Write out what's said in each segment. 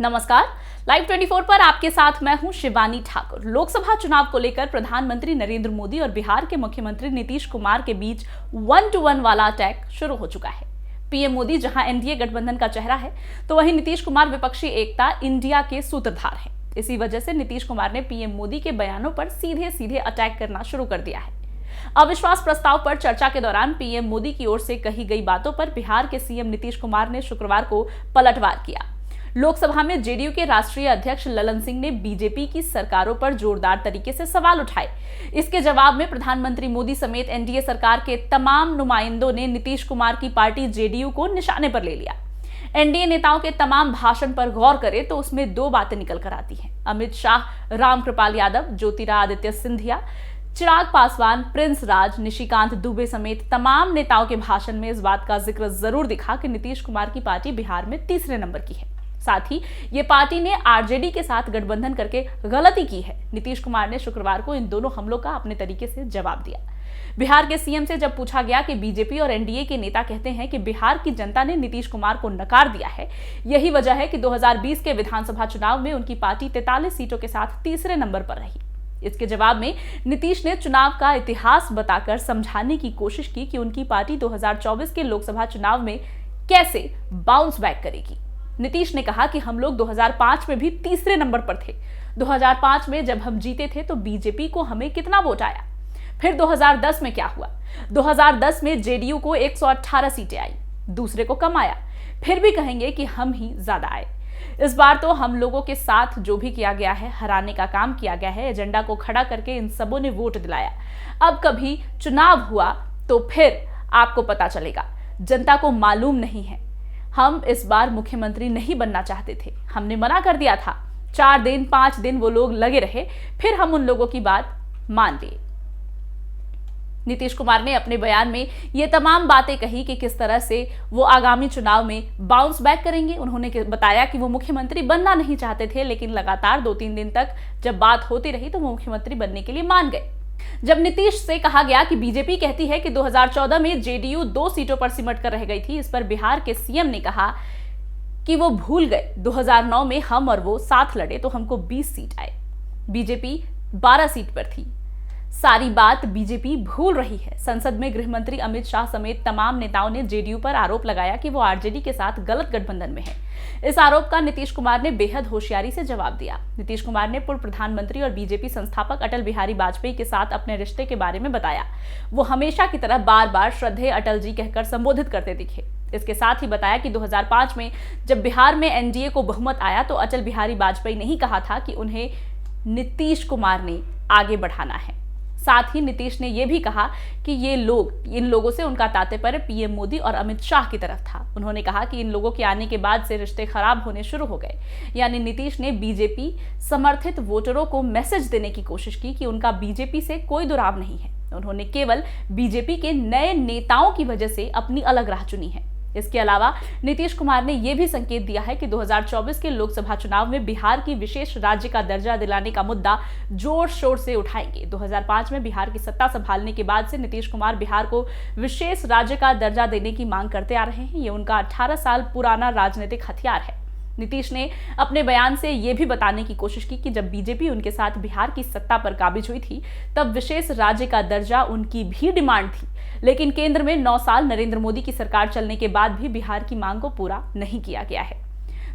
नमस्कार। लाइव 24 पर आपके साथ मैं हूं शिवानी ठाकुर। लोकसभा चुनाव को लेकर प्रधानमंत्री नरेंद्र मोदी और बिहार के मुख्यमंत्री नीतीश कुमार के बीच 1-to-1 वाला अटैक शुरू हो चुका है। पीएम मोदी जहां एनडीए गठबंधन का चेहरा है, तो वहीं नीतीश कुमार विपक्षी एकता इंडिया के सूत्रधार हैं। इसी वजह से नीतीश कुमार ने पीएम मोदी के बयानों पर सीधे सीधे अटैक करना शुरू कर दिया है। अविश्वास प्रस्ताव पर चर्चा के दौरान पीएम मोदी की ओर से कही गई बातों पर बिहार के सीएम नीतीश कुमार ने शुक्रवार को पलटवार किया। लोकसभा में जेडीयू के राष्ट्रीय अध्यक्ष ललन सिंह ने बीजेपी की सरकारों पर जोरदार तरीके से सवाल उठाए। इसके जवाब में प्रधानमंत्री मोदी समेत एनडीए सरकार के तमाम नुमाइंदों ने नीतीश कुमार की पार्टी जेडीयू को निशाने पर ले लिया। एनडीए नेताओं के तमाम भाषण पर गौर करें तो उसमें दो बातें निकल कर आती हैं। अमित शाह, रामकृपाल यादव, ज्योतिरादित्य सिंधिया, चिराग पासवान, प्रिंस राज, निशिकांत दुबे समेत तमाम नेताओं के भाषण में इस बात का जिक्र जरूर दिखा कि नीतीश कुमार की पार्टी बिहार में तीसरे नंबर की है। साथ ही ये पार्टी ने आरजेडी के साथ गठबंधन करके गलती की है। नीतीश कुमार ने शुक्रवार को इन दोनों हमलों का अपने तरीके से जवाब दिया। बिहार के सीएम से जब पूछा गया कि बीजेपी और एनडीए के नेता कहते हैं कि बिहार की जनता ने नीतीश कुमार को नकार दिया है, यही वजह है कि 2020 के विधानसभा चुनाव में उनकी पार्टी 43 सीटों के साथ तीसरे नंबर पर रही। इसके जवाब में नीतीश ने चुनाव का इतिहास बताकर समझाने की कोशिश की कि उनकी पार्टी 2024 के लोकसभा चुनाव में कैसे बाउंस बैक करेगी। नीतीश ने कहा कि हम लोग 2005 में भी तीसरे नंबर पर थे। 2005 में जब हम जीते थे तो बीजेपी को हमें कितना वोट आया। फिर 2010 में क्या हुआ? 2010 में जेडीयू को 118 सीटें आई, दूसरे को कम आया। फिर भी कहेंगे कि हम ही ज्यादा आए। इस बार तो हम लोगों के साथ जो भी किया गया है, हराने का काम किया गया है, एजेंडा को खड़ा करके इन सबों ने वोट दिलाया। अब कभी चुनाव हुआ तो फिर आपको पता चलेगा। जनता को मालूम नहीं है। हम इस बार मुख्यमंत्री नहीं बनना चाहते थे, हमने मना कर दिया था। 4 दिन 5 दिन वो लोग लगे रहे, फिर हम उन लोगों की बात मान लिए। नीतीश कुमार ने अपने बयान में ये तमाम बातें कही कि किस तरह से वो आगामी चुनाव में बाउंस बैक करेंगे। उन्होंने बताया कि वो मुख्यमंत्री बनना नहीं चाहते थे, लेकिन लगातार 2-3 दिन तक जब बात होती रही तो वो मुख्यमंत्री बनने के लिए मान गए। जब नीतीश से कहा गया कि बीजेपी कहती है कि 2014 में जेडीयू 2 सीटों पर सिमट कर रह गई थी, इस पर बिहार के सीएम ने कहा कि वो भूल गए 2009 में हम और वो साथ लड़े तो हमको 20 सीट आए, बीजेपी 12 सीट पर थी। सारी बात बीजेपी भूल रही है। संसद में गृह मंत्री अमित शाह समेत तमाम नेताओं ने जेडीयू पर आरोप लगाया कि वो आरजेडी के साथ गलत गठबंधन में है। इस आरोप का नीतीश कुमार ने बेहद होशियारी से जवाब दिया। नीतीश कुमार ने पूर्व प्रधानमंत्री और बीजेपी संस्थापक अटल बिहारी वाजपेयी के साथ अपने रिश्ते के बारे में बताया। वो हमेशा की तरह बार बार श्रद्धेय अटल जी कहकर संबोधित करते दिखे। इसके साथ ही बताया कि 2005 में जब बिहार में एनडीए को बहुमत आया तो अटल बिहारी वाजपेयी ने ही कहा था कि उन्हें नीतीश कुमार ने आगे बढ़ाना है। साथ ही नीतीश ने यह भी कहा कि इन लोगों से उनका तात्पर्य पीएम मोदी और अमित शाह की तरफ था। उन्होंने कहा कि इन लोगों के आने के बाद से रिश्ते खराब होने शुरू हो गए। यानी नीतीश ने बीजेपी समर्थित वोटरों को मैसेज देने की कोशिश की कि उनका बीजेपी से कोई दुराव नहीं है। उन्होंने केवल बीजेपी के नए नेताओं की वजह से अपनी अलग राह चुनी है। इसके अलावा नीतीश कुमार ने यह भी संकेत दिया है कि 2024 के लोकसभा चुनाव में बिहार की विशेष राज्य का दर्जा दिलाने का मुद्दा जोर शोर से उठाएंगे। 2005 में बिहार की सत्ता संभालने के बाद से नीतीश कुमार बिहार को विशेष राज्य का दर्जा देने की मांग करते आ रहे हैं। ये उनका 18 साल पुराना राजनीतिक हथियार है। नीतीश ने अपने बयान से यह भी बताने की कोशिश की कि जब बीजेपी उनके साथ बिहार की सत्ता पर काबिज हुई थी तब विशेष राज्य का दर्जा उनकी भी डिमांड थी, लेकिन केंद्र में 9 साल नरेंद्र मोदी की सरकार चलने के बाद भी बिहार की मांग को पूरा नहीं किया गया है।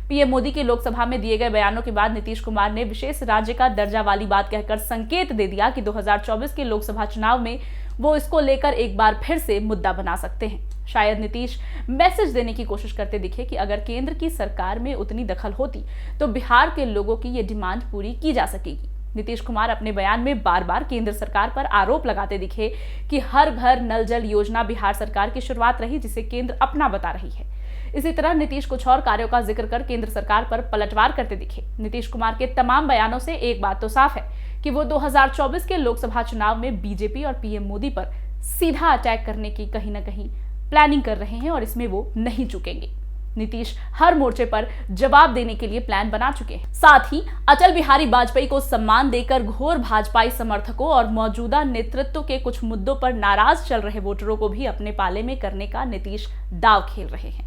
पीएम मोदी के लोकसभा में दिए गए बयानों के बाद नीतीश कुमार ने विशेष राज्य का दर्जा वाली बात कहकर संकेत दे दिया कि 2024 के लोकसभा चुनाव में वो इसको लेकर एक बार फिर से मुद्दा बना सकते हैं। शायद नीतीश मैसेज देने की कोशिश करते दिखे कि अगर केंद्र की सरकार में उतनी दखल होती तो बिहार के लोगों की ये डिमांड पूरी की जा सकेगी। नीतीश कुमार अपने बयान में बार बार केंद्र सरकार पर आरोप लगाते दिखे कि हर घर नल जल योजना बिहार सरकार की शुरुआत रही, जिसे केंद्र अपना बता रही है। इसी तरह नीतीश कुछ और कार्यों का जिक्र कर केंद्र सरकार पर पलटवार करते दिखे। नीतीश कुमार के तमाम बयानों से एक बात तो साफ है कि वो 2024 के लोकसभा चुनाव में बीजेपी और पीएम मोदी पर सीधा अटैक करने की कहीं ना कहीं प्लानिंग कर रहे हैं और इसमें वो नहीं चूकेंगे। नीतीश हर मोर्चे पर जवाब देने के लिए प्लान बना चुके हैं। साथ ही अटल बिहारी वाजपेयी को सम्मान देकर घोर भाजपाई समर्थकों और मौजूदा नेतृत्व के कुछ मुद्दों पर नाराज चल रहे वोटरों को भी अपने पाले में करने का नीतीश दांव खेल रहे हैं।